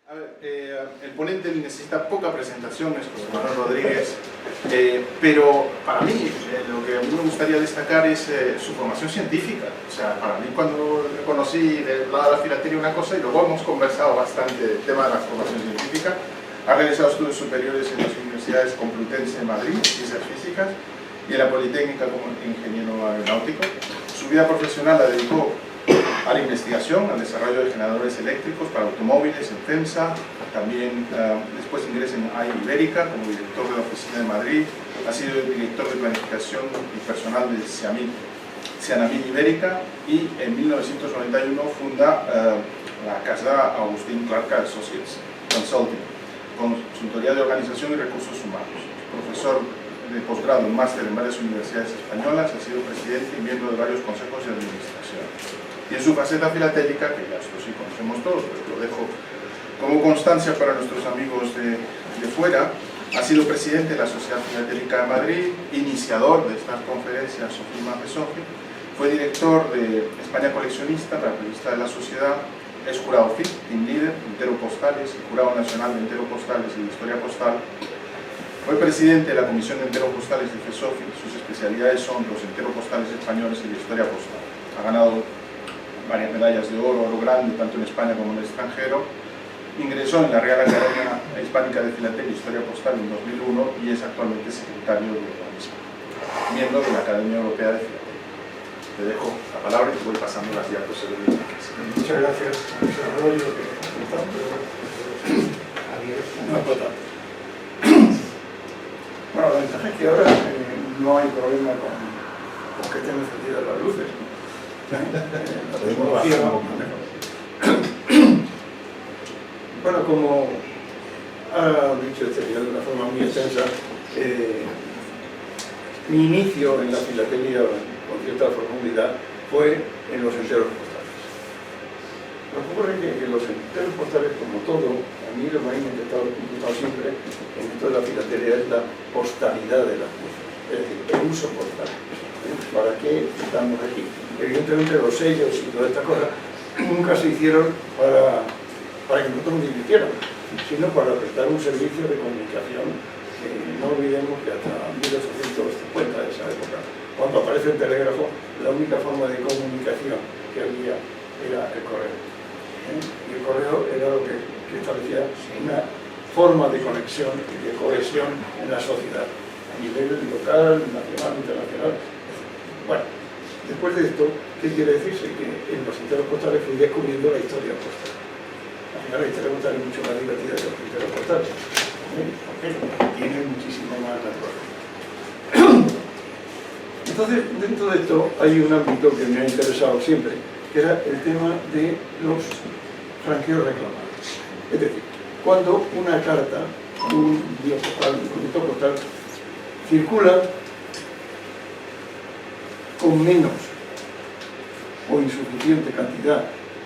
A ver, el ponente necesita poca presentación, es José Manuel Rodríguez, pero para mí lo que a mí me gustaría destacar es su formación científica. O sea, para mí cuando le conocí de la filatelia una cosa, y luego hemos conversado bastante del tema de la formación científica. Ha realizado estudios superiores en las universidades Complutense de Madrid, Ciencias Físicas, y en la Politécnica como ingeniero aeronáutico. Su vida profesional la dedicó a la investigación, al desarrollo de generadores eléctricos para automóviles en FEMSA, también después ingresa en AI Ibérica como director de la oficina de Madrid, ha sido el director de planificación y personal de Cianamid Ibérica, y en 1991 funda la casa Agustín Clark Associates Consulting, consultoría de organización y recursos humanos. Profesor de posgrado y máster en varias universidades españolas, ha sido presidente y miembro de varios consejos de administración. Y en su faceta filatélica, que ya esto sí conocemos todos, pero lo dejo como constancia para nuestros amigos de fuera, ha sido presidente de la Sociedad Filatélica de Madrid, iniciador de estas conferencias SOFIMA PESOFI, fue director de España Coleccionista, la revista de la Sociedad, es jurado FIT, Team Leader, Enteropostales, y jurado nacional de Enteropostales y de Historia Postal. Fue presidente de la Comisión de Enteropostales de FESOFI, sus especialidades son los enteropostales españoles y la historia postal. Ha ganado varias medallas de oro, oro grande, tanto en España como en el extranjero. Ingresó en la Real Academia Hispánica de Filatelia y Historia Postal en 2001 y es actualmente secretario de la misma, miembro de la Academia Europea de Filatelia. Te dejo la palabra y te voy pasando las diapositivas. Muchas gracias. Bueno, la ventaja es que ahora no hay problema con que estén encendidas las luces. La tecnología va mejor. Bueno, como ha dicho este señor de una forma muy extensa, mi inicio en la filatelia con cierta profundidad fue en los enteros postales. Lo que ocurre es que los enteros postales, como todo, a mí lo que me ha intentado siempre en esto de la filatelia es la postalidad de las cosas, es decir, el uso postal. ¿Para qué estamos aquí? Evidentemente los sellos y todas estas cosas nunca se hicieron para que nosotros nos divirtiéramos, sino para prestar un servicio de comunicación. No olvidemos que hasta 1850, de esa época, cuando aparece el telégrafo, la única forma de comunicación que había era el correo. Y el correo era lo que establecía una forma de conexión y de cohesión en la sociedad, a nivel local, nacional, internacional, etc. Bueno, después de esto, ¿qué quiere decirse? Que en los enteros postales fui descubriendo la historia postal. Al final la historia postal es mucho más divertida que los enteros postales, porque tiene muchísimo más naturaleza. Entonces, dentro de esto hay un ámbito que me ha interesado siempre, que era el tema de los franqueos reclamados. Es decir, cuando una carta, un envío postal, un producto postal, circula con menos o insuficiente cantidad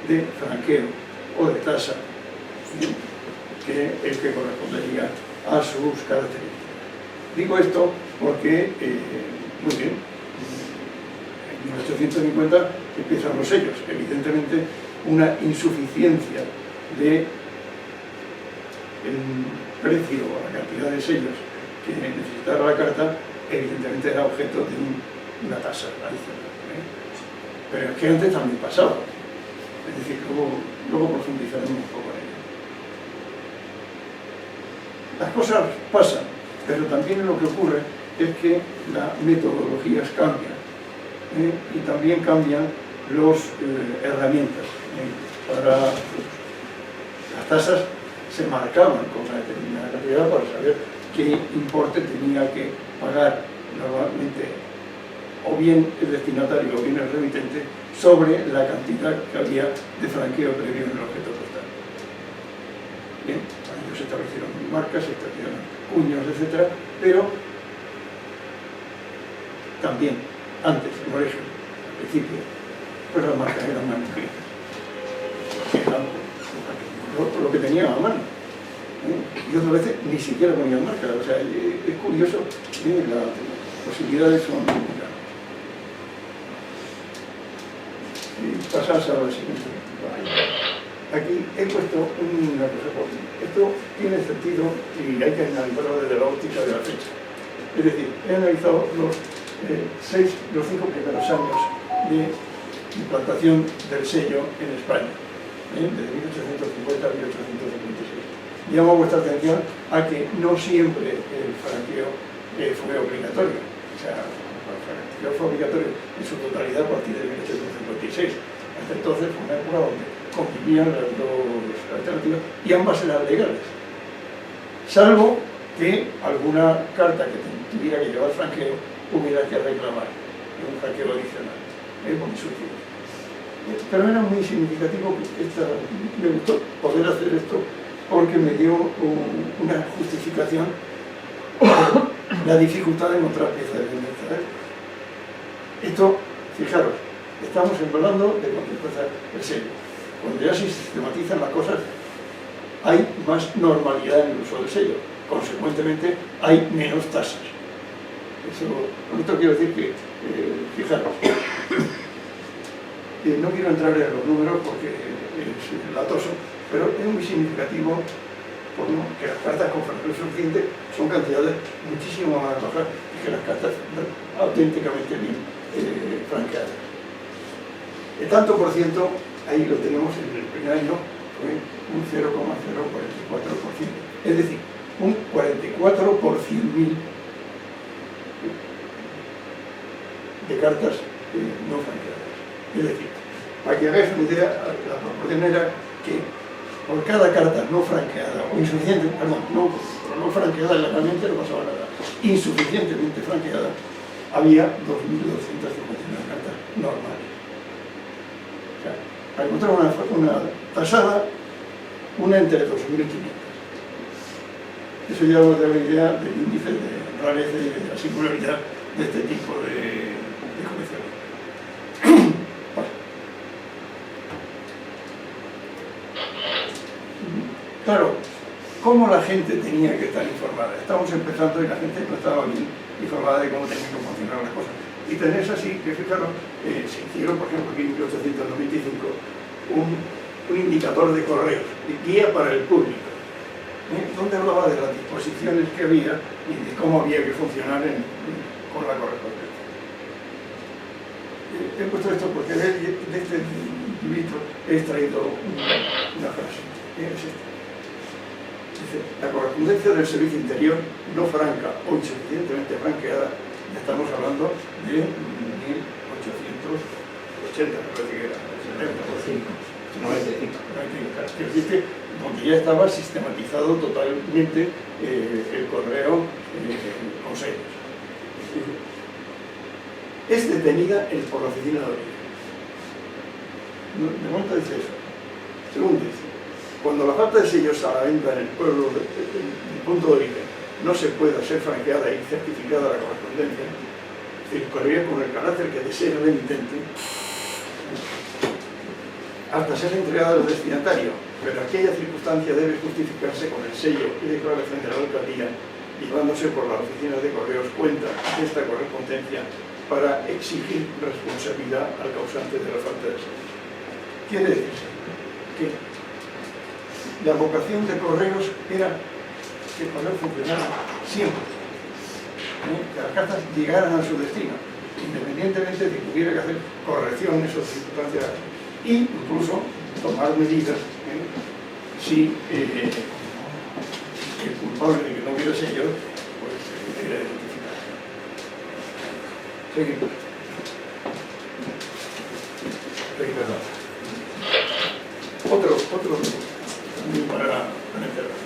de franqueo o de tasa que el que correspondería a sus características. Digo esto porque, muy bien, en 1850 empiezan los sellos. Evidentemente, una insuficiencia del precio o la cantidad de sellos que necesitara la carta, evidentemente era objeto de una tasa adicional. Pero es que antes también pasaba. Es decir, luego profundizaremos un poco en ello. Las cosas pasan, pero también lo que ocurre es que las metodologías cambian y también cambian las herramientas. Para las tasas se marcaban con una determinada cantidad para saber qué importe tenía que pagar normalmente o bien el destinatario o bien el remitente sobre la cantidad que había de franqueo previo en el objeto postal. Bien, para ello se establecieron marcas, se establecieron cuños, etc. Pero también, antes, en origen, al principio, pues las marcas eran manuscritas. Eran lo que tenían a mano. Y otras veces ni siquiera ponían marcas. O sea, es curioso, las posibilidades son grandes. Y pasas a la siguiente. aquí he puesto una cosa por aquí. Esto tiene sentido y hay que analizarlo desde la óptica de la fecha. Es decir, he analizado los 5 primeros años de implantación del sello en España, desde 1850 a 1856. Llamo vuestra atención a que no siempre el franqueo fue obligatorio. O sea, el franqueo fue obligatorio en su totalidad a partir de 1856. Hasta entonces fue una época donde convivían las dos alternativas y ambas eran legales. Salvo que alguna carta que tuviera que llevar franqueo hubiera que reclamar un franqueo adicional, por surgido. Pero era muy significativo que me gustó poder hacer esto porque me dio una justificación por la dificultad de encontrar piezas de inventario. Esto, fijaros, estamos hablando de cuando empieza el sello. Cuando ya se sistematizan las cosas, hay más normalidad en el uso del sello. Consecuentemente, hay menos tasas. Con esto quiero decir que, fijaros, no quiero entrar en los números porque es latoso, pero es muy significativo que las cartas con franqueo suficiente son cantidades muchísimo más bajas que las cartas auténticamente bien franqueadas. El tanto por ciento, ahí lo tenemos en el primer año, fue un 0,044%. Es decir, un 44 por 100.000 de cartas no franqueadas. Es decir, para que hagáis una idea, la proporción era que por cada carta no franqueada, o insuficiente, perdón, no franqueada legalmente no pasaba nada, insuficientemente franqueada, había 2.259 cartas normales. O sea, para encontrar una tasada, una entre 2.500. Eso ya os da la idea del índice de rareza y de la singularidad de este tipo de colecciones. Claro, ¿cómo la gente tenía que estar informada? Estamos empezando y la gente no estaba bien informada de cómo tenían que funcionar las cosas. Y tenéis así, que fijaros, se hicieron, por ejemplo, aquí en 1895, un indicador de correos, de guía para el público, donde hablaba de las disposiciones que había y de cómo había que funcionar con la correspondencia. He puesto esto porque de este librito he extraído una frase. Es esta. Dice, la correspondencia del servicio interior no franca o insuficientemente franqueada, ya estamos hablando de 1880, me parece que era, 95, donde ya estaba sistematizado totalmente el correo con sellos. Es detenida por la oficina de origen. De momento dice eso. Segundo dice, cuando la falta de sellos a la venta en el pueblo del punto de origen no se pueda ser franqueada y certificada la correspondencia, circularía con el carácter que desee el emitente hasta ser entregada al destinatario, pero aquella circunstancia debe justificarse con el sello y declaración de la alcaldía, llevándose por la oficina de correos cuenta de esta correspondencia para exigir responsabilidad al causante de la falta de sellos. Quiere decir que la vocación de correos era que el correo funcionara siempre, que las cartas llegaran a su destino, independientemente de que hubiera que hacer correcciones o circunstancias, e incluso tomar medidas si el culpable de que no hubiera sellos pues era identificado. Seguimos. Otro para enterrar.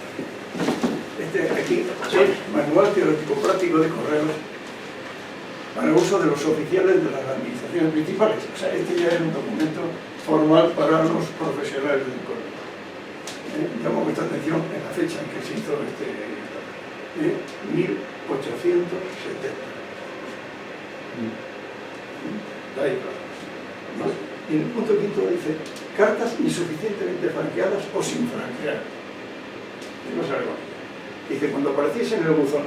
Aquí es manual teórico práctico de correos para uso de los oficiales de las administraciones principales. O sea, este ya es un documento formal para los profesionales del correo. Llamo vuestra atención en la fecha en que se hizo este 1870. Ahí, claro. Y en el punto quinto dice cartas insuficientemente franqueadas o sin franquear. No sabe cuál. Dice, cuando apareciese en el buzón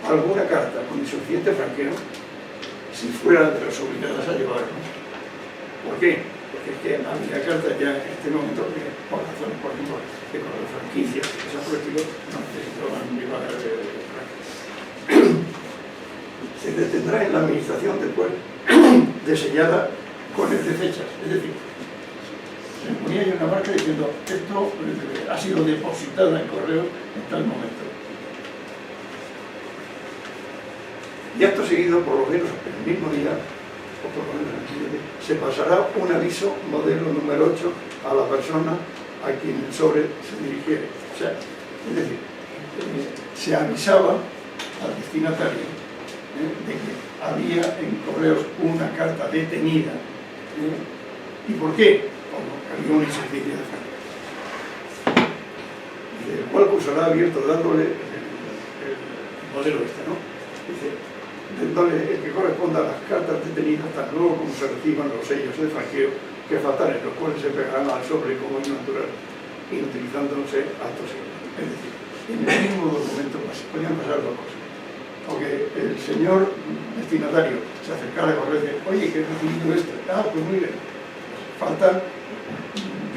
alguna carta con insuficiente franqueo, si fuera de las obligadas a llevarlo. ¿Por qué? porque es que había cartas ya en este momento que, por razones, por ejemplo, de con las franquicias, que por estilo, no necesitaban llevar se detendrá en la administración después de sellada con el de fechas, es decir, se ponía ahí una marca diciendo esto ha sido depositada en correos en tal momento. Y acto seguido, por lo menos el mismo día, o por lo menos el mismo día, se pasará un aviso modelo número 8 a la persona a quien el sobre se dirigiere. O sea, es decir, se avisaba al destinatario de que había en correos una carta detenida. ¿Y por qué? Porque había una insuficiencia de franco, del cual cursará abierto dándole el modelo este, ¿no? Dice, dándole el que corresponda a las cartas detenidas tan luego como se reciban los sellos de franqueo que faltaren, los cuales se pegarán al sobre como es natural, inutilizándose actos seguidos. Es decir, en el mismo documento podían pasar dos cosas. Porque el señor destinatario se acercara al correo y dice, oye, que he recibido esto. Ah, pues muy bien. Faltan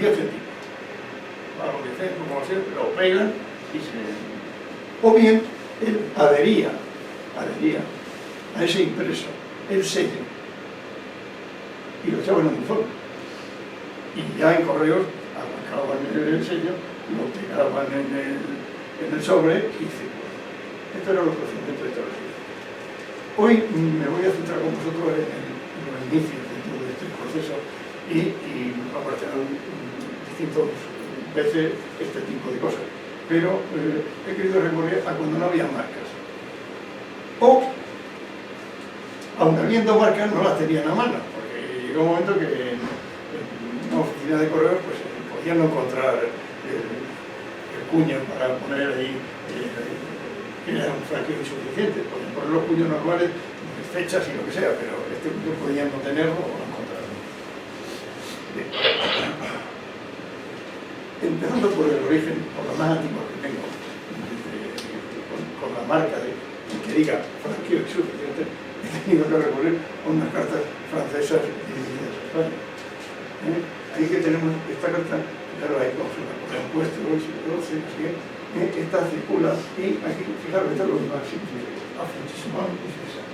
10 céntimos. A lo que sea, como sea, lo pegan y se... O bien, él adhería a ese impreso, el sello, y lo echaban en un informe. Y ya en correos arrancaban el sello, lo pegaban en el sobre y se... Esto era lo procedimiento establecido. Hoy me voy a centrar con vosotros en los inicios de todo este proceso y aparecerán distintas veces este tipo de cosas. Pero he querido recurrir a cuando no había marcas. O, aun habiendo marcas, no las tenían a mano, porque llegó un momento que en una oficina de correos pues, podían no encontrar el cuño para poner ahí era un franqueo insuficiente, podían poner los cuños normales, fechas y lo que sea, pero este cuño podían no tenerlo o no encontrarlo. Bien. Empezando por el origen, por la más antigua que tengo, con la marca de que diga franqueo insuficiente, he tenido que recurrir a unas cartas francesas dirigidas a España. Ahí que tenemos esta carta, claro, ahí como se la ponen puesto, el siglo XII, así que esta circula y aquí, fijaros, esto es lo más simple, afranchissement y cesar.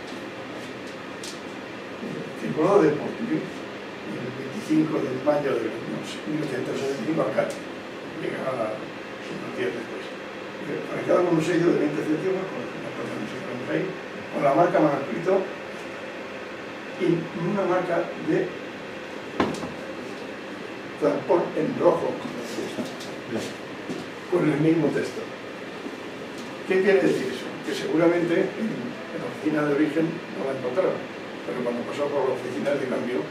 Circulado de portugués el 25 de mayo de 1875 acá, llega unos días después. Franqueado con un sello de 20 céntimos, con la marca manuscrito y una marca de tampón en rojo, con el mismo texto. ¿Qué quiere decir eso? Que seguramente en la oficina de origen no la encontraron, pero cuando pasó por la oficina de cambio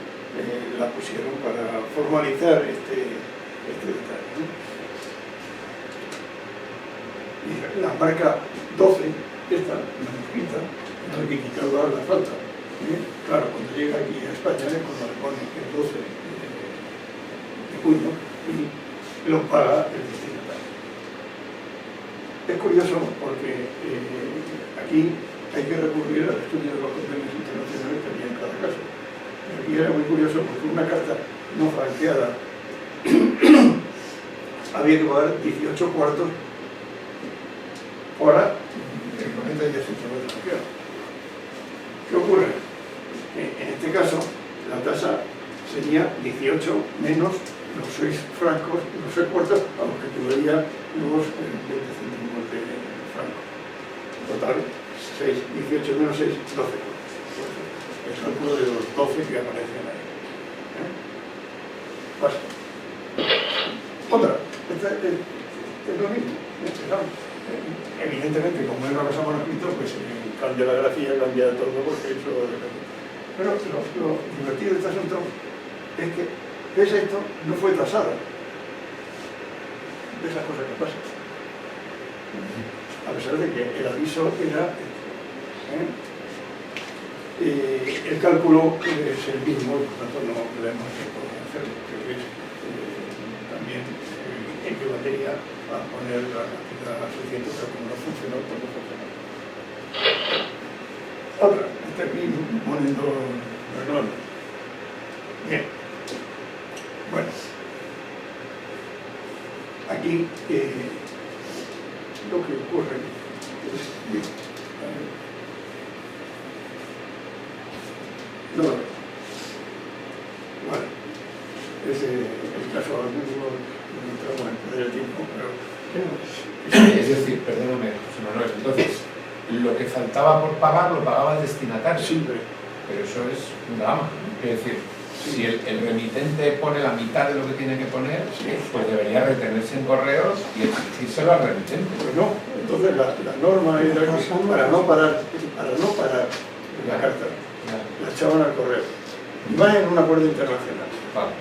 la pusieron para formalizar este detalle, ¿no? Y la marca 12, esta manuscrita, no hay que quitarlo a la falta. Claro, cuando llega aquí a España es cuando le ponen el 12 de junio y lo paga el destinatario. Es curioso porque aquí hay que recurrir al estudio de los convenios internacionales que había en cada caso. Aquí era muy curioso porque una carta no franqueada había que pagar 18 cuartos hora el equivalente de 18 de franqueado. ¿Qué ocurre? En este caso, la tasa sería 18 menos los 6 francos, los 6 cuartos, a los que equivaldría los 20 céntimos de franco. En total, 18 menos 6, 12 cuartos. El cálculo de los 12 que aparecen ahí. Basta. Otra. Esta es lo mismo. Evidentemente, como es una cosa manuscrito, pues cambia la grafía, cambia todo, porque eso depende. Pero lo divertido de este asunto es que esto no fue tasada. De esas cosas que pasan. A pesar de que el aviso era... el cálculo es el mismo, por tanto no tenemos que poder hacerlo. Creo que es también equivaldría a poner la cantidad suficiente, pero como no funcionó, pues no funcionó. Otra, este aquí poniendo el nombre. Bien. aquí lo que ocurre es que, no, vale, es el caso mismo, no entramos en perder el tiempo, pero Es decir, perdóname, José Manuel, entonces, lo que faltaba por pagar lo pagaba el destinatario. siempre. Pero eso es un drama. Es decir, si el remitente pone la mitad de lo que tiene que poner, pues debería retenerse en correos y exigírselo al remitente. Pues no, entonces la norma era que para no parar la carta, la echaban al correo. Y va en un acuerdo internacional. Vale.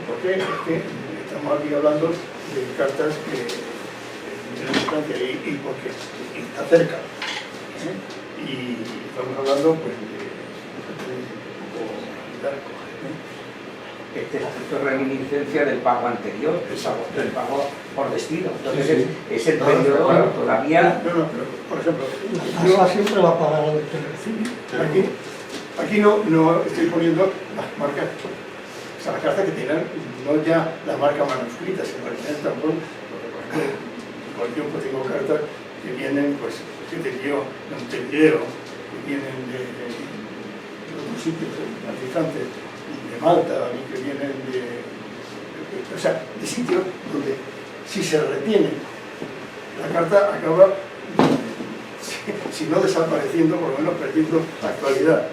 ¿Por qué? Es que estamos aquí hablando de cartas que tienen distancia y porque está cerca. Y estamos hablando pues de un poco largo. Este es efecto reminiscencia del pago anterior, del pago por destino. Entonces Sí, sí. es el periodo todavía. No, pero por ejemplo, La casa siempre va a pagar el que recibe. aquí no estoy poniendo las marcas, o sea, las cartas que tienen, no ya la marca manuscrita, sino que tienen tampoco, porque por ejemplo, en cualquier pues tengo cartas que vienen, pues, que te dio Montevideo, que vienen de otros sitios más distantes, de Malta, y que vienen o sea, de sitios donde si se retiene la carta acaba, si no desapareciendo, por lo menos perdiendo la actualidad,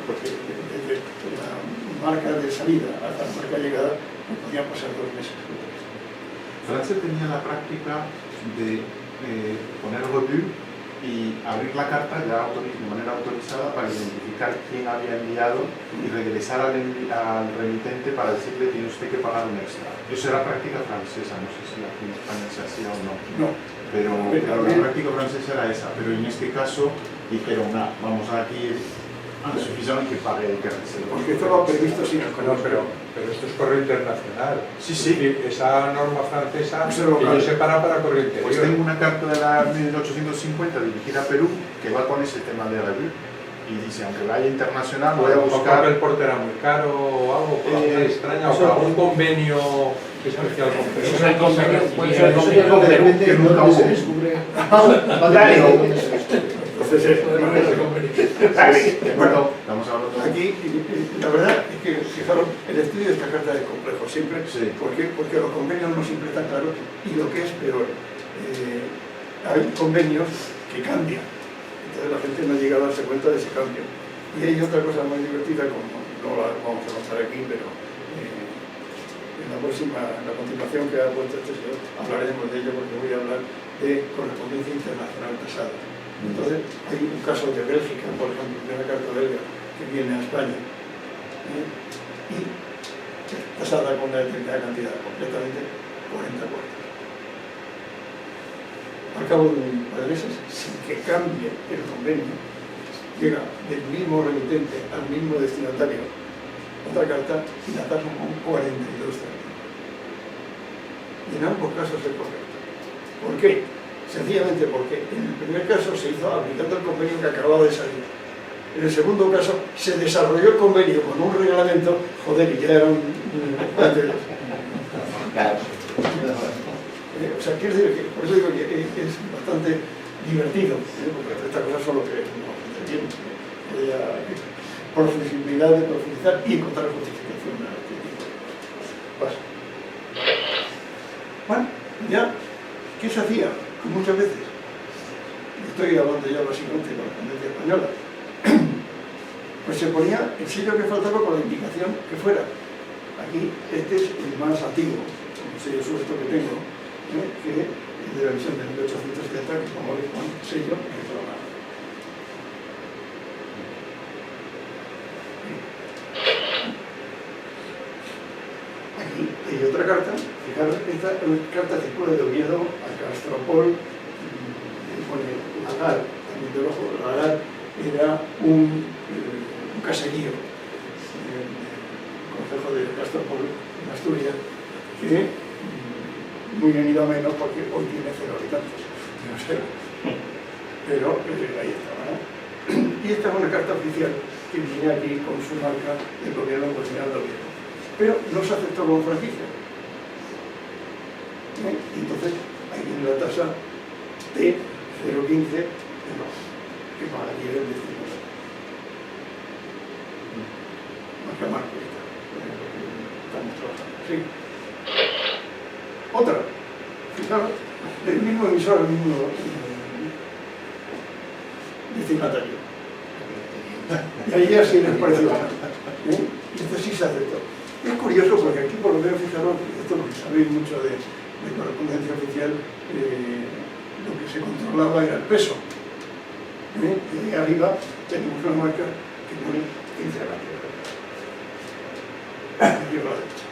porque desde la marca de salida hasta la marca de llegada no podían pasar 2 meses. Francia tenía la práctica de poner revue y abrir la carta ya de manera autorizada para identificar quién había enviado y regresar al remitente para decirle tiene usted que pagar un extra. Eso era práctica francesa, no sé si aquí en España se hacía o no. No. Pero la práctica francesa era esa, pero en este caso dijeron, vamos aquí a suficiente que pague el que reserva. Porque esto lo ha previsto sin el No, pero esto es correo internacional. Sí, sí. Es decir, esa norma francesa Pues es local. ellos separan para correo interior. Pues tengo una carta de la 1850 dirigida a Perú que va con ese tema de revue y dice, aunque vaya internacional, voy a O porque buscar... el porte era muy caro o algo, por alguna extraña, o por algún convenio especial con Perú. Eso es el convenio, puede ser el Eso convenio ya con de Perú. repente que nunca no se hubo. descubre. Entonces, De acuerdo, estamos hablando de... aquí, la verdad es que, fijaros, el estudio de esta carta es complejo siempre. Sí. ¿Por qué? Porque los convenios no siempre están claros y lo que es peor, hay convenios que cambian. Entonces la gente no llega a darse cuenta de ese cambio. Y hay otra cosa muy divertida, como no la vamos a contar aquí, pero en la continuación que ha puesto este señor, hablaremos de ello porque voy a hablar de correspondencia internacional pesada. Entonces, hay un caso de Bélgica, por ejemplo, de una carta belga que viene a España y tasada con una determinada cantidad, completamente 40 cuartos. Al cabo de un par de meses, sin que cambie el convenio, llega del mismo remitente al mismo destinatario otra carta y la tasa con 42 céntimos. Y en ambos casos es correcto. ¿Por qué? Sencillamente porque en el primer caso se hizo aplicando el convenio que acababa de salir. En el segundo caso se desarrolló el convenio con un reglamento, joder, y ya era un... Claro. O sea, quiero decir que, por eso digo que es bastante divertido, porque estas cosas son lo que nos entretienen. Por flexibilidad de profundizar y encontrar justificación a este tipo de cosas. Bueno, ya, ¿qué se hacía? Muchas veces, estoy hablando ya básicamente de la correspondencia española, pues se ponía el sello que faltaba con la indicación que fuera. Aquí este es el más antiguo, el sello suelto que tengo, que es de la versión de 1870, que como veis con sello reclamado. Aquí hay otra carta, fijaros, esta carta circula de Oviedo a Castropol, pone Lagar, también debajo, Lagar era un caserío del concejo de Castropol, en Asturias, que muy venido a menos porque hoy tiene 0 habitantes, no sé, pero ahí estaba, ¿no? Y esta es una carta oficial que viene aquí con su marca del gobierno colonial de Oviedo. Pero no se aceptó como franquicia. Y entonces ahí viene la tasa T0,15 que pagaría el destinatario. Marca marco esta. Estamos trabajando. Sí. Otra. Fijaros, el mismo emisor, el mismo destinatario. Y ahí ya sí les pareció mal. Y esto sí se aceptó. Es curioso porque aquí, por lo menos, fijaros, esto es lo que sabéis mucho de correspondencia oficial, lo que se controlaba era el peso. Y ahí arriba tenemos una marca que pone 15 gramos. Aquí a la derecha.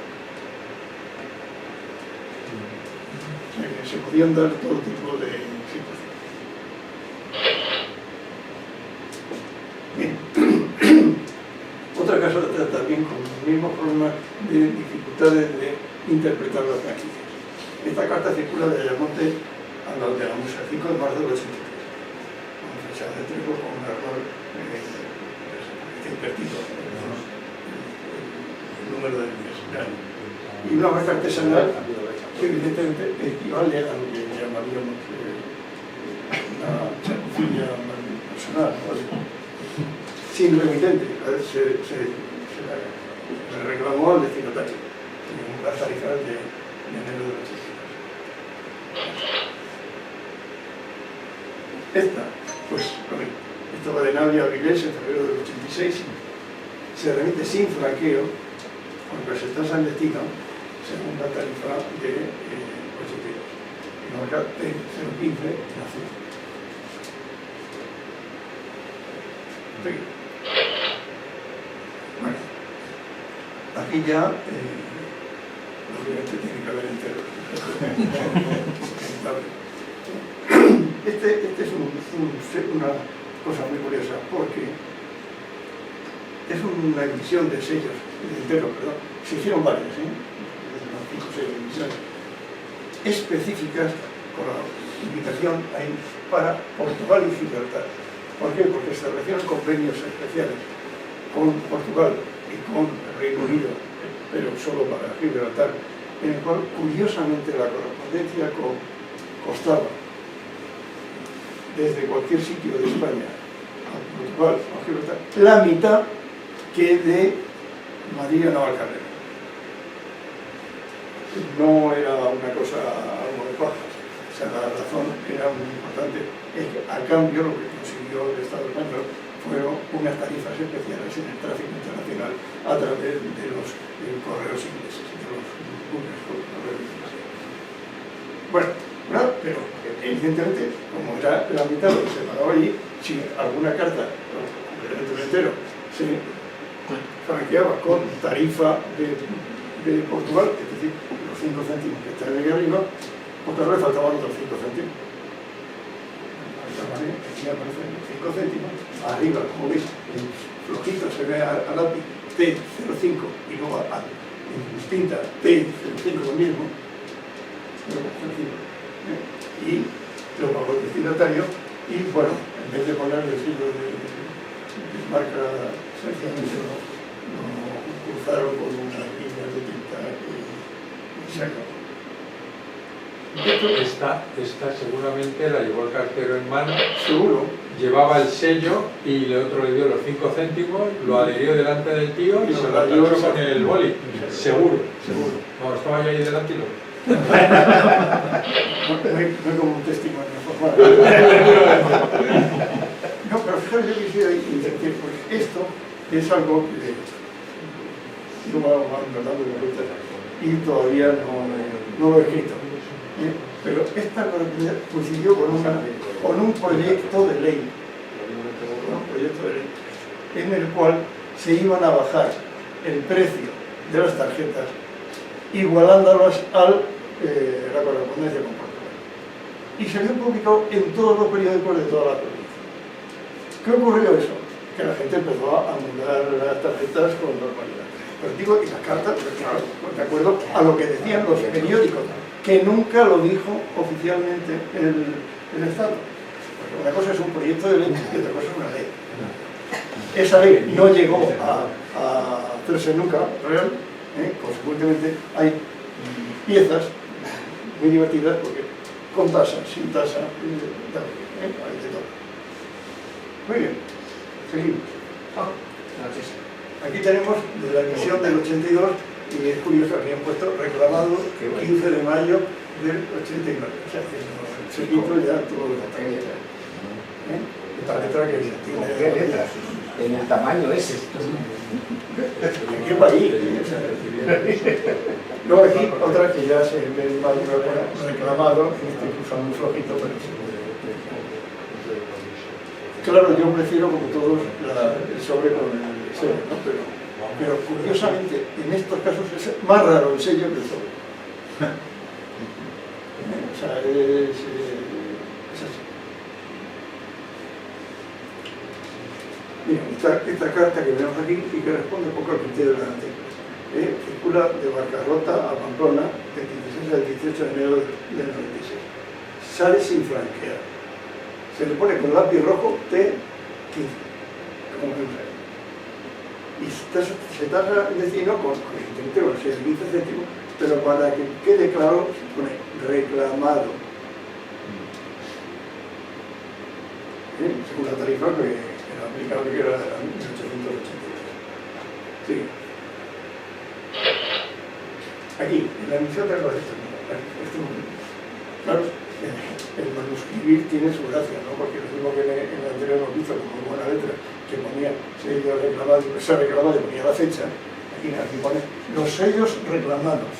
O sea que se podían dar todo tipo de situaciones. Bien. Otra casa también con los mismos problemas de dificultades de interpretar las franquicias. Esta carta circula de Ayamonte a la de la Musa, 5 de marzo del 83, con fecha de trigo, con un error invertido el número de líneas. Y una marca artesanal que evidentemente equivale a lo que llamaríamos una chapucilla personal, ¿no? Sin remitente, se reclamó al destinatario en las tarifas de enero del 83. Esta, pues, esto va de Navia a Avilés en febrero del 86, se remite sin franqueo, porque se tasa en destino, según la tarifa de 82. Y marca T015 nació. Bueno, aquí ya, obviamente tiene que haber entero. Este es una cosa muy curiosa, porque es una emisión de sellos, de enteros, perdón. Se hicieron varias, 5 o 6 emisiones específicas con la invitación ahí para Portugal y Gibraltar. ¿Por qué? Porque se establecieron convenios especiales con Portugal y con el Reino Unido, pero solo para Gibraltar, en el cual, curiosamente, la correspondencia costaba desde cualquier sitio de España a Portugal o a Gibraltar la mitad que de Madrid a Navalcarnero. No era una cosa algo de pajas. O sea, la razón era muy importante, es que a cambio lo que consiguió el Estado español fueron unas tarifas especiales en el tráfico internacional a través de los correos ingleses, de los correos ingleses. Bueno, pero evidentemente, como era la mitad de lo que se pagaba allí, si alguna carta, completamente entero, se franqueaba con tarifa de Portugal, es decir, los 5 céntimos que están ahí arriba, otra vez faltaban otros 5 céntimos. Aquí aparecen 5 céntimos. Arriba, como veis, en flojito se ve al lápiz T05 y luego en tinta T05 lo mismo. Y lo pagó el destinatario. Y bueno, en vez de poner el siglo de marca, sencillamente lo cruzaron con unas líneas de tinta y se acabó. Esta seguramente la llevó el cartero en mano, Seguro. llevaba el sello y el otro le dio los 5 céntimos, lo adherió delante del tío y se lo tachó con el boli. Seguro. Bueno, estaba yo ahí delante y lo... No es como un testimonio formal. No, pero fíjate, yo quisiera insistir, porque esto es algo que yo me hago dando vueltas y todavía no lo he escrito. Pero esta coincidió con un proyecto de ley, en el cual se iban a bajar el precio de las tarjetas igualándolas a la correspondencia con Portugal. Y se había publicado en todos los periódicos de toda la provincia. ¿Qué ocurrió eso? Que la gente empezó a anular las tarjetas con normalidad. Pero digo, y las cartas, pues claro, de acuerdo a lo que decían los periódicos, que nunca lo dijo oficialmente el Estado. Porque una cosa es un proyecto de ley y otra cosa es una ley. Esa ley no llegó a hacerse nunca real, consecuentemente hay piezas muy divertidas porque con tasa, sin tasa, hay de todo. Muy bien, seguimos. Gracias. Aquí tenemos de la emisión del 82 y es curioso, aquí han puesto reclamado 15 de mayo del 89. O sea, que el chiquito ya todo lo que está. Esta letra que tiene... ¿Qué letras? En el tamaño ese. ¿En qué país? Luego aquí otra que ya se ve más reclamado, incluso muy flojito, pero sí. Claro, yo prefiero como todos el sobre con el sello, ¿no? Pero curiosamente en estos casos es más raro el sello que el sobre. O sea, es así. Mira, esta carta que vemos aquí y que responde un poco al criterio de la anterior. Circula de Barcarrota a Pamplona del 16 al 18 de enero del 96. Sale sin franquear. Se le pone con lápiz rojo T15, como ejemplo. Y se tasa el destino con 15 céntimos, pero para que quede claro se pone reclamado. Según la tarifa que era aplicable, que era de 1882. Sí. Aquí, en la emisión de los claro, el manuscribir tiene su gracia, ¿no? Porque lo mismo que en el anterior hemos visto como buena letra, que ponía sello reclamado, se reclamado y ponía la fecha, aquí pone los sellos reclamados.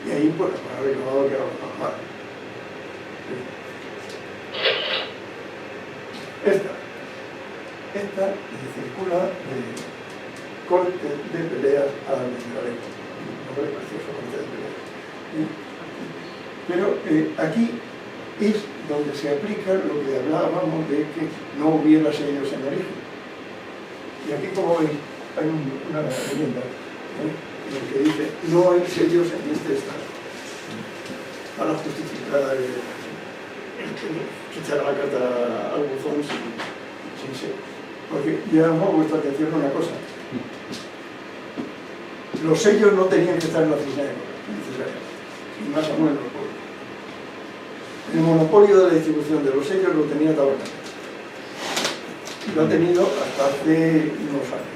Y ahí, pues, para reclamado que era lo normal. Esta circula de corte de peleas a la Bengaleta. Un nombre precioso, corte de peleas. Pero aquí es donde se aplica lo que hablábamos de que no hubiera sellos en origen. Y aquí, como veis, hay una leyenda en la que dice no hay sellos en este estado. Para justificar quitar la carta al buzón sin sello. Porque llamamos vuestra atención a una cosa. Los sellos no tenían que estar en la oficina de correo, necesariamente. Y más aún en los pueblos. El monopolio de la distribución de los sellos lo tenía Tabacalera. Y lo ha tenido hasta hace unos años.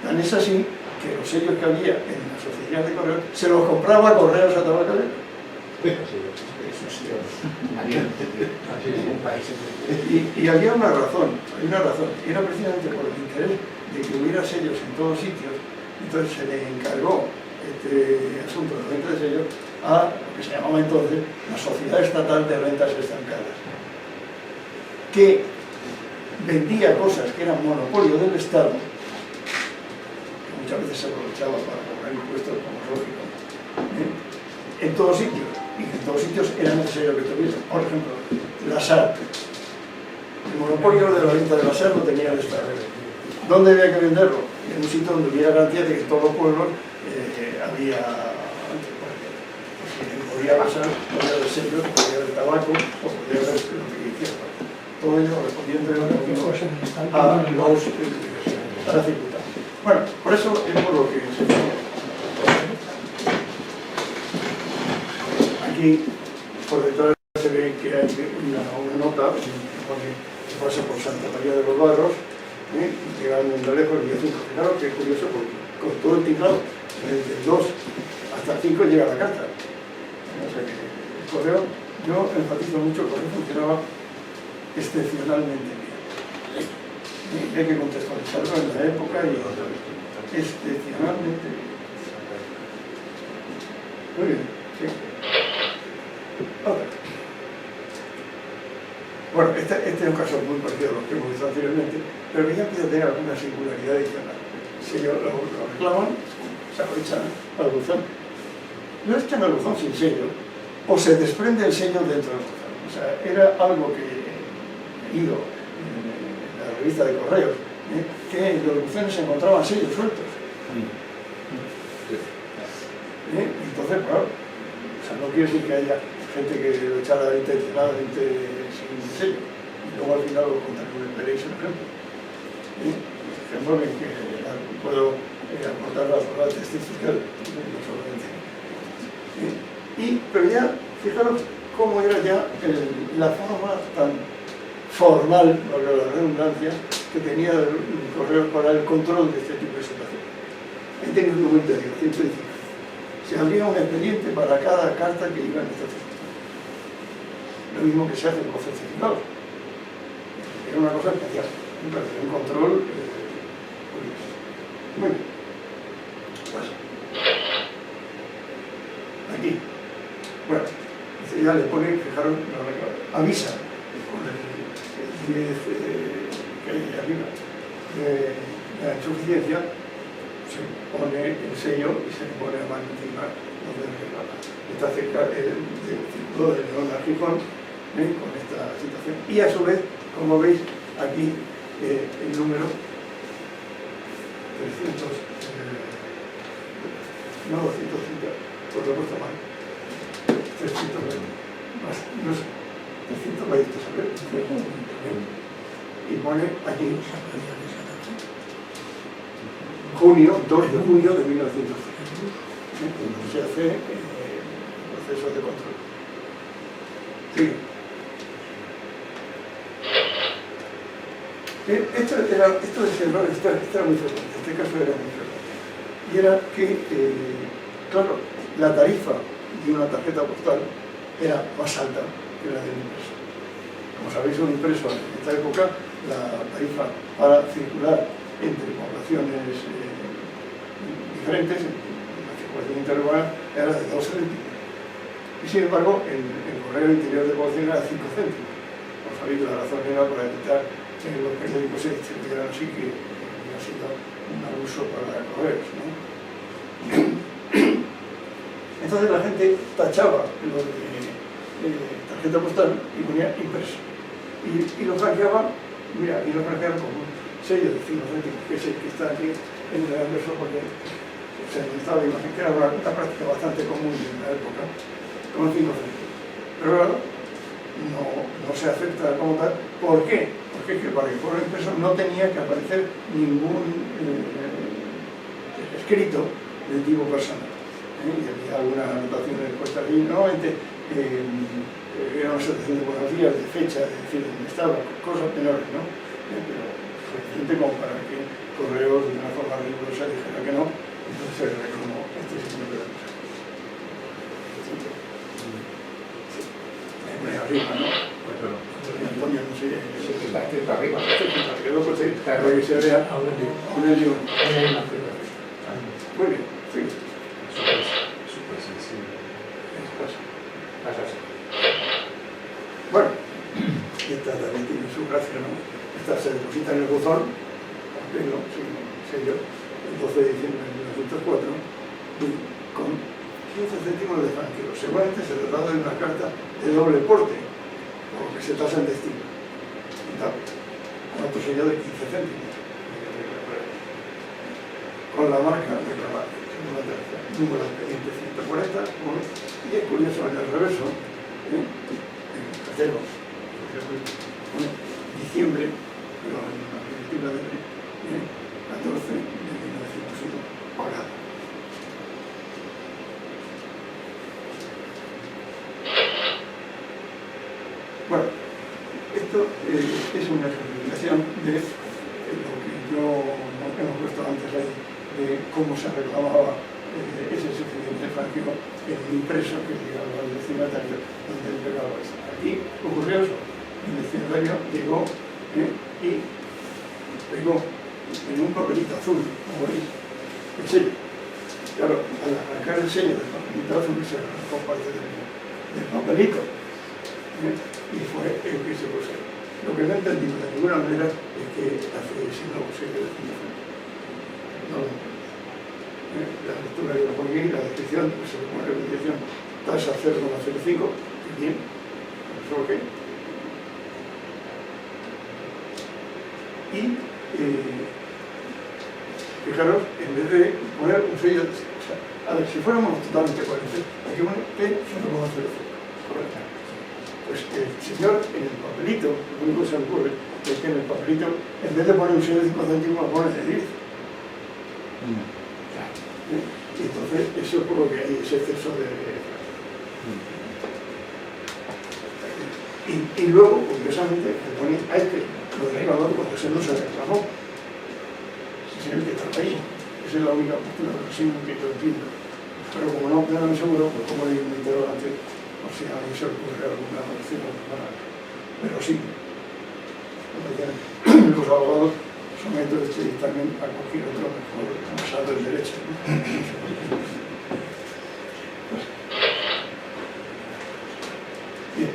Tan es así que los sellos que había en las oficinas de correo se los compraba Correos a Tabacalera. Y había una razón, y era precisamente por el interés de que hubiera sellos en todos sitios. Entonces se le encargó este asunto de la venta de sellos a lo que se llamaba entonces la Sociedad Estatal de Rentas Estancadas, que vendía cosas que eran monopolio del Estado, que muchas veces se aprovechaba para cobrar impuestos, como es lógico, en todos sitios, y que en todos sitios era necesario que tuviesen. Por ejemplo, la SAR. El monopolio de la venta de la SAR lo tenía el Estado. ¿Dónde había que venderlo? En un sitio donde hubiera garantía de que en todos los pueblos había... podía pasar, podía haber sellos, podía haber tabaco, o podía haber lo que quisiera. Todo ello respondiendo a la circunstancia. Bueno, por eso es por lo que se llama. Aquí, por detrás se ve que hay una nota que pasa por Santa María de los Barros, llegando de lejos el día 5. Claro que es curioso porque con todo el tinglado, desde el 2 hasta el 5 llega la carta. O sea que el correo, yo enfatizo mucho, el correo funcionaba excepcionalmente bien. Y hay que contextualizarlo en la época y excepcionalmente bien. Muy bien, sí. Bueno, este es un caso muy parecido a los que hemos visto anteriormente, pero que ya empieza a tener alguna singularidad adicional. Si ellos lo reclaman, se lo echan al buzón. Lo echan al buzón sin sello, o se desprende el sello dentro del buzón. O sea, era algo que he leído en la revista de correos, que en los buzones se encontraban sellos sueltos. Entonces, claro, o sea, no quiere decir que haya gente que lo echara intencionadamente sin sello, y luego al final lo veréis el ejemplo. Ejemplo en que puedo aportar la testifical, no solamente Pero ya, fijaros cómo era ya la forma tan formal, por la redundancia, que tenía el correo para el control de este tipo de situaciones. Ahí tenía un documento de 119. Se abría un expediente para cada carta que iba en esta circunstancia. Lo mismo que se hace con los certificados. Era una cosa especial, un control curioso. Muy bien. Pues, aquí. Bueno, ya le pone, fijaros, avisa con el 10 que hay arriba de la insuficiencia, se pone el sello y se le pone a mano encima donde está cerca del círculo de León a Gijón con esta situación. Y a su vez, como veis aquí, el número 300, no 250, por lo puesto mal, 320, más, no sé, 320, ¿sabes? Y pone aquí, junio, 2 de junio de 1900, cuando se hace el proceso de control. Sí. Esto era muy frecuente, este caso era muy frecuente. Y era que, claro, la tarifa de una tarjeta postal era más alta que la del impreso. Como sabéis, un impreso en esta época, la tarifa para circular entre poblaciones diferentes, la circulación interurbana, era de 2 céntimos. Y sin embargo, el correo interior de población era 5 céntimos. Como sabéis, la razón era para evitar que los periódicos se distribuyeran así, que ha sido un abuso para correos, ¿no? Entonces la gente tachaba lo de tarjeta postal y ponía impreso. Y lo franqueaba, mira, y lo franqueaban con un sello de 5 céntimos, que es el que está aquí en el anverso, porque se necesitaba imagen, que era una práctica bastante común en la época, con 5 céntimos. Pero claro, no se acepta como tal. ¿Por qué? Porque para que fuera impreso no tenía que aparecer ningún escrito de tipo personal. Y había algunas anotaciones puestas ahí, normalmente eran una selección de fotografías, de fecha, de decir dónde estaba, cosas menores, ¿no? Pero suficiente como para que Correos de una forma rigurosa dijera que no, entonces se reclamó este signo de la cosa. Arriba, ¿no? Antonio, no sé. Está escrito arriba. Pues sí, para que se vea un helium. Muy bien, sí. Súper sensible. Pasa así. Bueno, esta también tiene su gracia, ¿no? Esta se deposita en el buzón, papel, sin sello, el 12 de diciembre de 1904, y con 15 céntimos de franqueo. Seguramente se trataba de una carta de doble porte, por lo que se tasa en destino. Con otro sello de 15 céntimos. Con la marca de trabajo, número de expediente 140, y es curioso en el reverso, en cartero, diciembre, pero en la directiva de 14 de 1901, pagada. Bueno, esto es una ejemplificación de lo que hemos puesto antes ahí, de cómo se reclamaba ese suficiente franqueo en el impreso que llegaba al destinatario donde entregaba eso. Aquí ocurrió eso. El destinatario llegó y pegó en un papelito azul, como veis, el sello. Claro, al arrancar el sello del papelito azul se arrancó parte del papelito. Y fue el que se puso. Lo que no he entendido de ninguna manera es que hace ese nuevo sello de fundación. No lo entiendo. La lectura que lo pongo aquí, la descripción, se le pone la descripción, tasa 0,05, bien, ¿eso qué? Y fijaros, en vez de poner un sello, o sea, a ver, si fuéramos totalmente coherentes, hay que poner T0,05, correcto. Pues el señor en el papelito, lo único que se le ocurre es que en el papelito, en vez de poner un sello de 5 céntimos, pone de 10. Y entonces eso es por lo que hay ese exceso de... Y luego, curiosamente, se pone a lo de reclamado cuando se no se reclamó. Es el que está ahí. Esa es la única postura que yo entiendo. Pero como no queda muy seguro, pues como hay un interrogante, o si a mí se le ocurre alguna opción. Pero sí, los abogados someten este dictamen a cualquier otro mejor basado en derecho. Bien.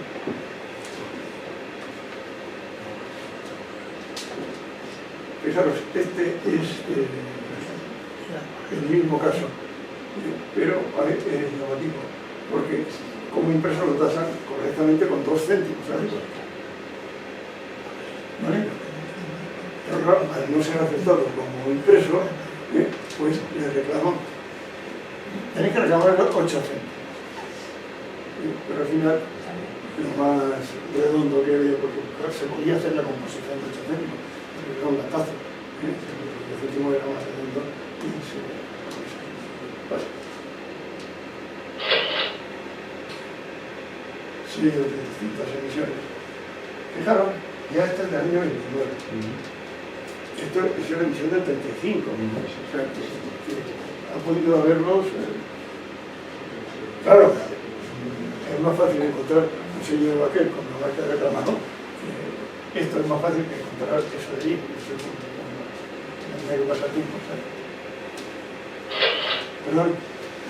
Fijaros, este es el mismo caso, pero es llamativo, porque como impreso lo tasan correctamente con 2 céntimos, ¿sabes? ¿Vale? Pero claro, al no ser aceptado como impreso, pues le reclaman. Tenéis que reclamar 8 céntimos. Pero al final, lo más redondo que había, porque se podía hacer la composición de 8 céntimos, porque era un latazo. El céntimo era más redondo y se... Vale. Sí, de distintas emisiones. Fijaros, ya este es del año 29. Esto es la emisión del 35. O sea, que ha podido haberlos... Claro, es más fácil encontrar un sello de aquel con la marca de reclamado. Esto es más fácil que encontrar eso de allí. Eso es un medio pasatiempo. Perdón.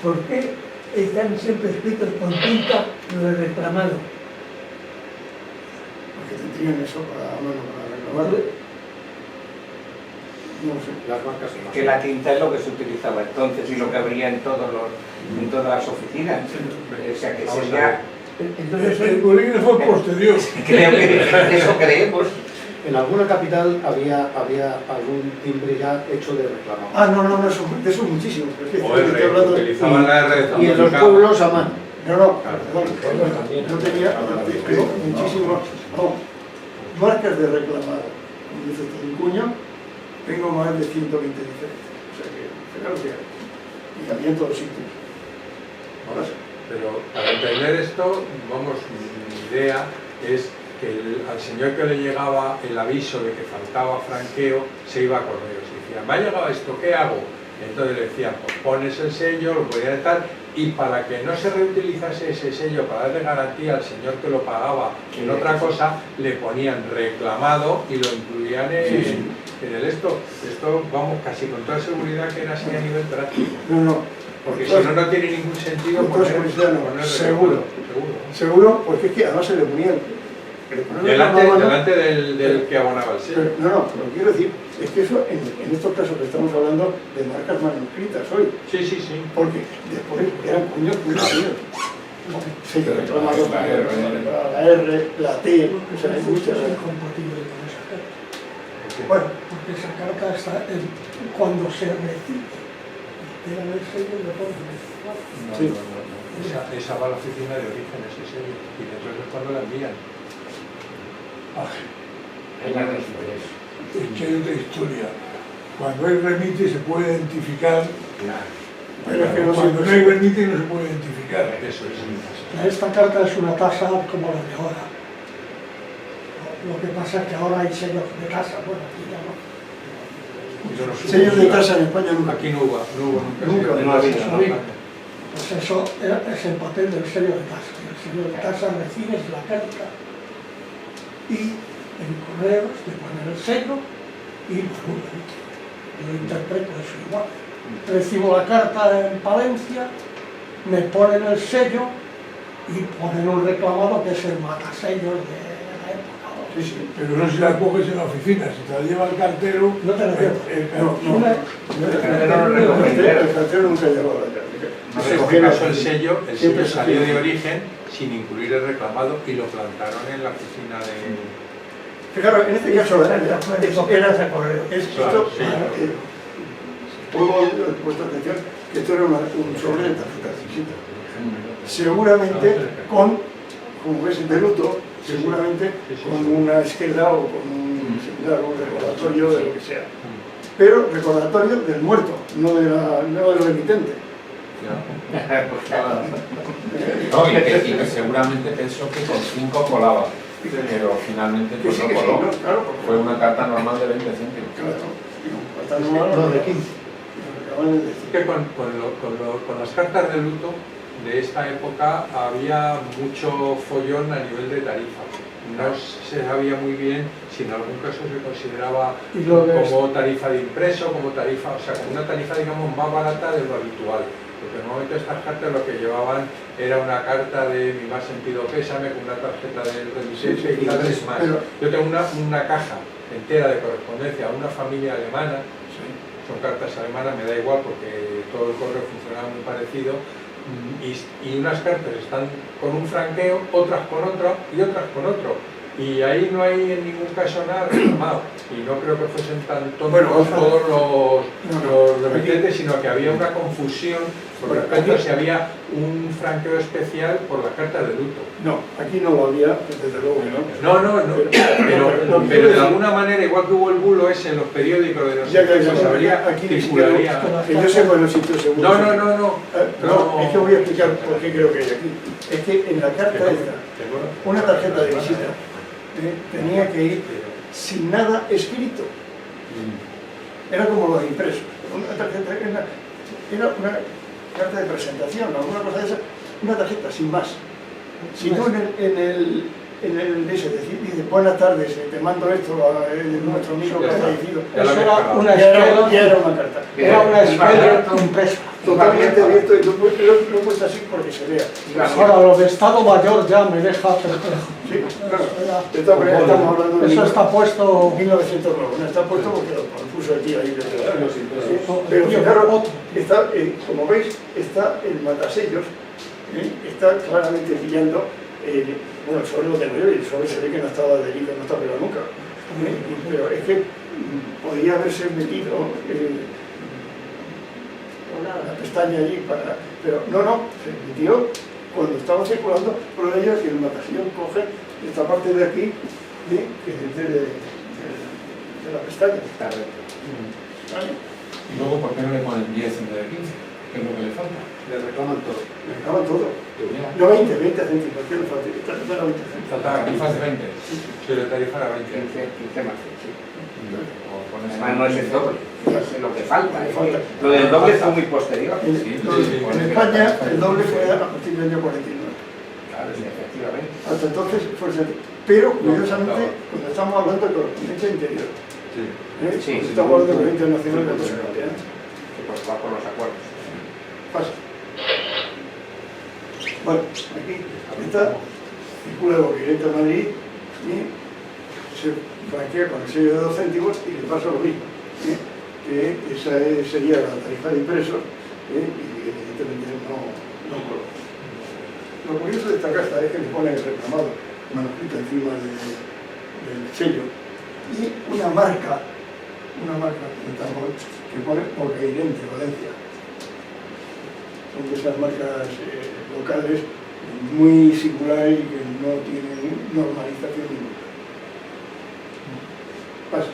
¿Por qué están siempre escritos con tinta lo de reclamado? Porque tendrían eso para reclamarlo. No sé. Las marcas son Que la tinta es lo que se utilizaba entonces y lo que habría en todas las oficinas. O sea que sería... Entonces el bolígrafo fue posterior. Creo que eso creemos. En alguna capital había algún timbre ya hecho de reclamado. Ah, no, eso, de eso muchísimo. O R, utilizaban la R. Y en los pueblos a mano. No, perdón, no tenía, pero muchísimos, marcas de reclamado. Como dice este cuño, tengo más de 120 diferentes. O sea que, fijaros que hay. Y también en todos sitios. Ahora sí. Pero para entender esto, vamos, mi idea es que al señor que le llegaba el aviso de que faltaba franqueo, se iba a correos y decía, me ha llegado esto, ¿qué hago? Entonces le decían, pues pones el sello, lo podían estar, y para que no se reutilizase ese sello, para darle garantía al señor que lo pagaba en otra cosa, le ponían reclamado y lo incluían en el esto. Esto, vamos, casi con toda seguridad que era así a nivel práctico. No. Porque si no, no tiene ningún sentido poner Seguro, porque es que además se le ponía delante del que abonaba el sello. No, lo que quiero decir es que eso, en estos casos que estamos hablando de marcas manuscritas hoy. Sí. Porque después eran cuños muy pequeños. Sí, reclamado la R, la T, o sea, hay muchas. Es incompatible con esa carta. Bueno, Porque esa carta está cuando se recibe. Era el sello de todo. sí. Esa va a la oficina de origen, ese sello, y después es cuando la envían. Es que hay otra historia. Cuando hay remite se puede identificar. Pero es que no Cuando no hay remite no se puede identificar. Eso es. Esta carta es una tasa como la de ahora. Lo que pasa es que ahora hay sellos de tasa. Bueno, aquí ya no. Sellos de tasa en España nunca. Aquí no hubo Nunca. No había. Pues eso es el papel del sello de tasa. El sello de tasa recibes la carta y en correos te ponen el sello y lo anulan. Yo interpreto eso igual. Recibo la carta en Palencia, me ponen el sello y ponen un reclamado que es el matasellos de la época. Sí. Pero no si la coges en la oficina, si te la lleva el cartero, no te la lleva. El cartero nunca llegó a la carta. En este caso el sello salió de origen sin incluir el reclamado y lo plantaron en la oficina de... Fijaros, en este caso he puesto atención que esto era un sobre de tarjeta de visita. Seguramente como ves de luto, seguramente con una esquela o con un recordatorio de lo que sea. Pero recordatorio del muerto, no del remitente. No, y que seguramente pensó que con 5 colaba, pero finalmente pues no coló. Claro, Fue una carta normal de 20 céntimos. no de 15. Que con las cartas de luto de esta época había mucho follón a nivel de tarifa. No se sabía muy bien si en algún caso se consideraba como tarifa de impreso, como tarifa, o sea, como una tarifa, digamos, más barata de lo habitual. Porque normalmente estas cartas lo que llevaban era una carta de mi más sentido pésame con una tarjeta de remitente y tal vez más. Yo tengo una caja entera de correspondencia a una familia alemana, son cartas alemanas, me da igual porque todo el correo funcionaba muy parecido, y unas cartas están con un franqueo, otras con otro y otras con otro. Y ahí no hay en ningún caso nada reclamado. Y no creo que fuesen tan tontos todos los remitentes, sino que había una confusión por respecto a si había un franqueo especial por las cartas de luto. No, aquí no lo había, desde luego que no. Pero de alguna manera, igual que hubo el bulo ese en los periódicos de los impresos, habría, circularía. Que yo sé cuál es el sitio seguro. No, es que voy a explicar por qué creo que hay aquí. Es que en la carta esta, una tarjeta de visita tenía que ir sin nada escrito. Era como los impresos. Una tarjeta era una carta de presentación, alguna cosa de esa, una tarjeta sin más. Si tú en el dice buenas tardes, te mando esto a nuestro amigo que ha fallecido. Eso era una esquela. Era una carta. Era una esquela impresa. Totalmente abierto, y lo he puesto así porque se vea. Ahora, lo de Estado Mayor ya me deja perplejo. Sí, claro. De todas maneras, estamos hablando de eso está puesto 1909. No está puesto porque lo puso el tío ahí. Pero fijaros, está, como veis, está el matasellos, está claramente pillando. Bueno, el sobre lo tengo yo y el sobre se ve que no estaba delito, no está pegado nunca. Pero es que podía haberse metido la pestaña allí para... Pero no, se metió cuando estaba circulando por ella, que el matasellos coge esta parte de aquí, que es de la pestaña. ¿Vale? Y luego, ¿por qué no le ponen 10 en vez de 15? ¿Qué es lo que le falta? Le reclaman todo. Le reclaman todo. No 20 céntimos, ¿qué le falta? Falta 20 céntimos. Falta tarifas de 20. Si la tarifa era 20. 15 más, sí. Además No es el doble, es lo que falta. Lo del doble fue muy posterior. En España el doble fue a partir del año 49. Claro, sí, efectivamente. Hasta entonces fue el centro. Pero, curiosamente, cuando estamos hablando de correspondencia interior, Sí, estamos hablando de correspondencia internacional de los europeos. Que pues va por los acuerdos. Pasa. Bueno, aquí está, circula el Boquerete a Madrid y se franquea con el sello de 2 céntimos y le pasa lo mismo. Que esa sería la tarifa de impresos y evidentemente no coló. Lo curioso de esta carta es que le pone el reclamado manuscrito encima del sello y una marca que pone Boquerete, Valencia. Son de esas marcas locales muy singulares y que no tienen normalización ninguna. Pasa.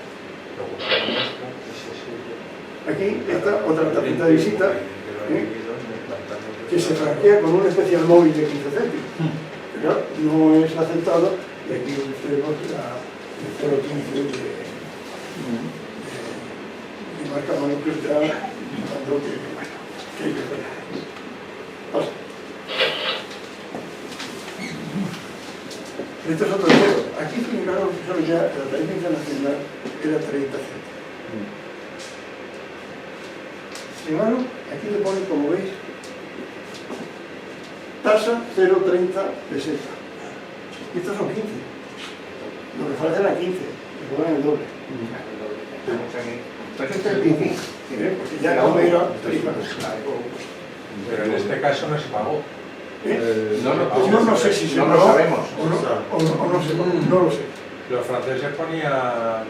Aquí está otra tarjeta de visita que se franquea con un especial móvil de 15 céntimos. Pero no es aceptado y aquí tenemos el 015 de marca manuscrita dando que hay que hacer. Pasa. Esto es otro cero. Aquí fijaros que ya la tarifa internacional era 30 céntimos. Sin embargo, aquí le ponen, como veis, tasa 0,30 peseta. Y estos son 15. Lo que falta era 15, le ponen el doble. Pues este es el principio. Porque ya no era tarifa. Pero en este caso no se pagó. No sé si se no pagó lo sabemos. o no se pagó, no lo sé. Los franceses ponían la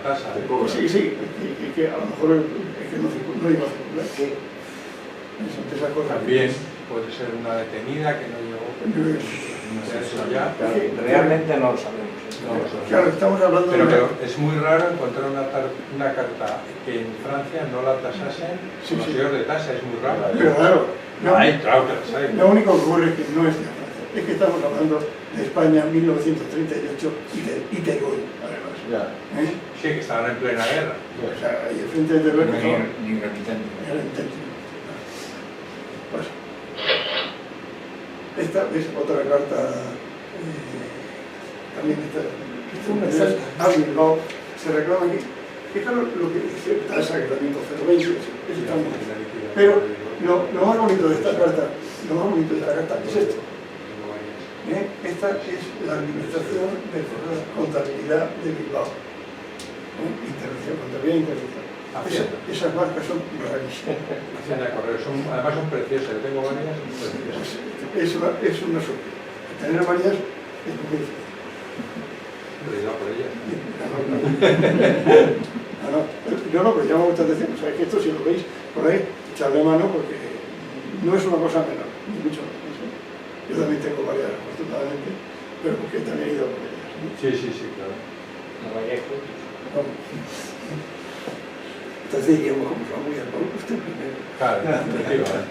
tasa. Sí, y que a lo mejor es que no iba a circular. Esa cosa. También puede ser una detenida que no llegó. Eso ya. Realmente no lo sabemos. Claro, estamos hablando pero es muy raro encontrar una carta que en Francia no la tasasen Sí, los sí. sellos de tasa, es muy raro. Pero claro, no, Claro que las hay. lo único que ocurre es que no es de Francia, es que estamos hablando de España 1938 y Teruel, además. Ya. ¿Eh? Sí, que estaban en plena guerra. O sea, ahí el frente de Teruel que estaba- Ni remitente. era intenso. Pues, esta es otra carta, también esta, Bilbao, se reclama aquí. Fijaros lo que dice Tasa, que también con 020, eso está muy bien. Pero lo más bonito de esta carta, es esto. Esta es la administración de contabilidad de Bilbao. Intervención, contabilidad e intervención. Esas marcas son rarísimas. Hacienda de correo, además son preciosas, yo tengo varias, son preciosas. Es una sorpresa. Tener varias es muy difícil. Pero iba por ellas. No, pero llama mucha atención. O sea, es que esto, si lo veis por ahí, echarle mano porque no es una cosa menor, ni mucho menos. Yo también tengo varias, afortunadamente, pero porque también he ido por ellas. ¿no? Sí, claro. No vayáis juntos. Vamos. Entonces diríamos, como son muy al usted primero. Claro, efectivamente.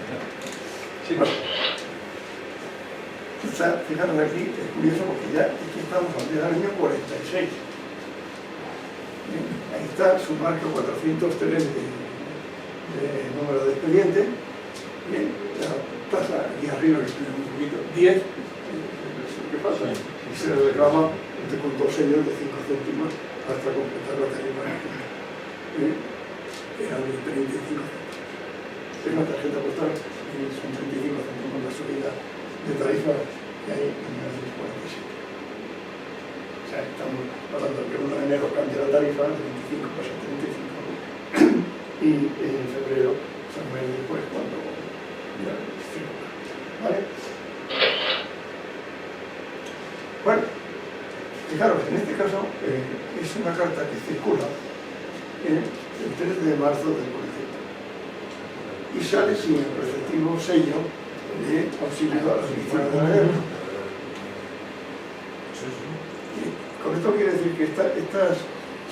Sí, Fijaros aquí, es curioso porque ya aquí estamos al año 46. Bien, ahí está su marca 403 de número de expediente. Bien, la tasa aquí arriba, que estoy un poquito, 10, es lo que pasa. Y se le reclama con 2 sellos de 5 céntimos hasta completar la tarifa. Eran de 35 céntimos. Es una tarjeta postal y son 35 céntimos la subida de tarifa que hay en 1947. O sea, estamos hablando que el 1 de enero cambia la tarifa de 25 pasa a 35 y en febrero se muere después cuando ya circula. ¿Vale? Bueno, fijaros, en este caso es una carta que circula el 3 de marzo del 47 y sale sin el respectivo sello de auxilio a las víctimas de la guerra. Con esto quiere decir que estas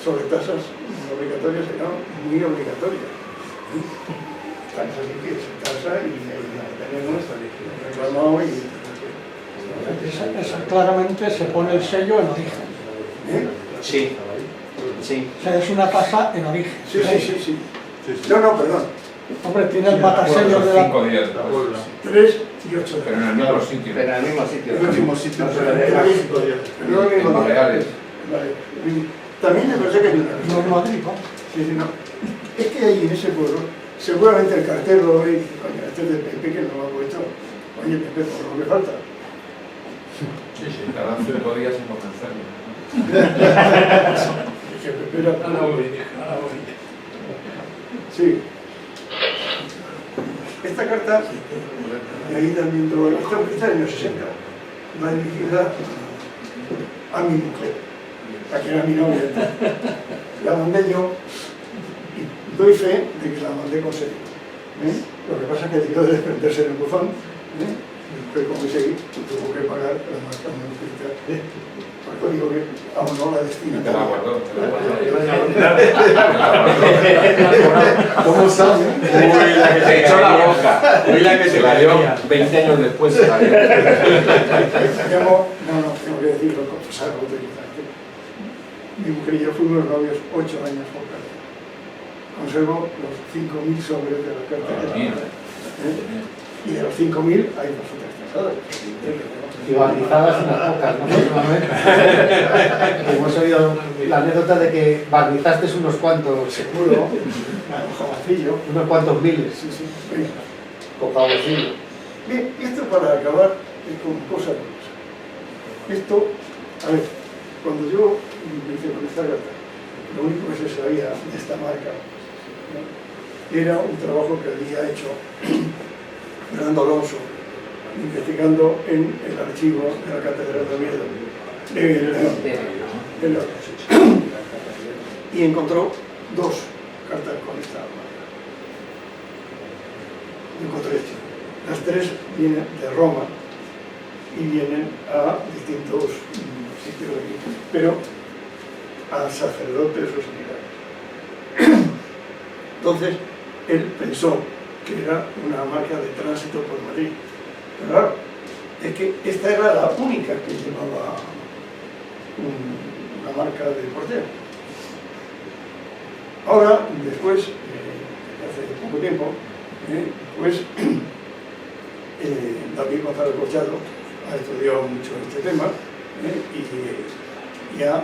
sobretasas obligatorias eran muy obligatorias. Tan así que se tasa y la tenemos reclamado y... Esa claramente se pone el sello en origen. Sí. Sí. O sea, es una tasa en origen. Sí. No, perdón. Hombre, tiene el matasello de la... 5 días después. 3 y 8 Pero en el mismo sitio. Pero en el mismo sitio. En el mismo sitio. No se le deja. No lo mismo. En Baleares. Vale. También me parece que hay una No en Madrid, ¿no? Sí, no. Es que ahí en ese pueblo, seguramente el cartero lo ve y dice, coño, este es de Pepe que no lo ha puesto. Oye, Pepe, por lo que falta. Sí, tardan 5 días en convencerlo. Es que Pepe era... Sí. Esta carta, y ahí también entró, esta en los 60, va dirigida a mi mujer, a que era mi novia. La mandé yo y doy fe de que la mandé con serio. Lo que pasa es que debió de desprenderse del buzón, pero como seguí, tuvo que pagar la marca manuscrita. Por eso digo que aún no la destina. Te la guardó. ¿Cómo sabe? Se echó la boca. Se la dio 20 años después. Se la dio. No, tengo que decirlo, confesar, autorizarte. Mi mujer y yo fuimos novios 8 años por carta. Conservo los 5.000 sobres de la carta. Y de los 5.000 hay nosotras tasadas. Y barnizadas unas pocas, ¿no? Hemos oído la anécdota de que barnizaste unos cuantos, Seguro, jabacillo. unos cuantos miles, Sí. con pavocillo. Bien, y esto para acabar con cosas curiosas. Esto, a ver, cuando yo empecé con esta carta, lo único que se sabía de esta marca, ¿no?, era un trabajo que había hecho Fernando Alonso, investigando en el archivo de la Catedral de Oviedo, de León. Y encontró 2 cartas con esta marca. Encontré esto. Las 3 vienen de Roma y vienen a distintos principio de aquí, pero a sacerdotes o sanitarios. Entonces, él pensó que era una marca de tránsito por Madrid. Pero claro, es que esta era la única que llevaba una marca de portero. Ahora, después, hace poco tiempo, pues David González Corchado ha estudiado mucho este tema y ha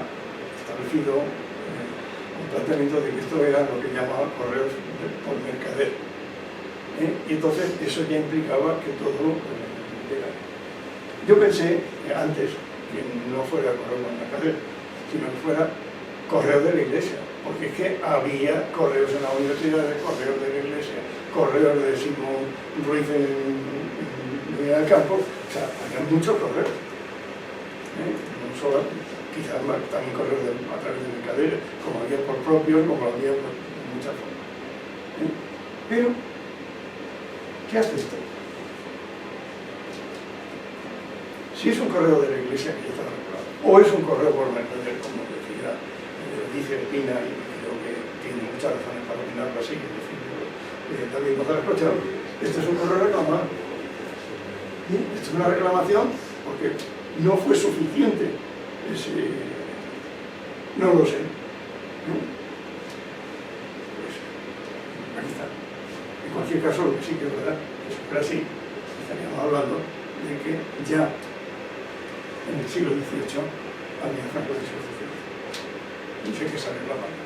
establecido un planteamiento de que esto era lo que llamaba correos por mercader. Y entonces eso ya implicaba que todo era. Yo pensé antes que no fuera correo por mercader, sino que fuera correo de la iglesia, porque es que había correos en la universidad, correos de la iglesia, correos de Simón Ruiz en el campo, o sea, había muchos correos. No solo, quizás más, también correos a través de mercaderes, como había por propios, como había de muchas formas. Pero, ¿qué hace esto? Si es un correo de la iglesia que ya está regulado, o es un correo por mercader, como decía, dice Pina, y creo que tiene muchas razones para opinarlo así, en fin, David González Corchado, este es un correo reclamado. Esto es una reclamación porque no fue suficiente no lo sé. Pues, aquí está. En cualquier caso, lo que sí que es verdad, que si fuera así, estaríamos hablando de que ya en el siglo XVIII había francos de sucesión. Y sé que sale la mano.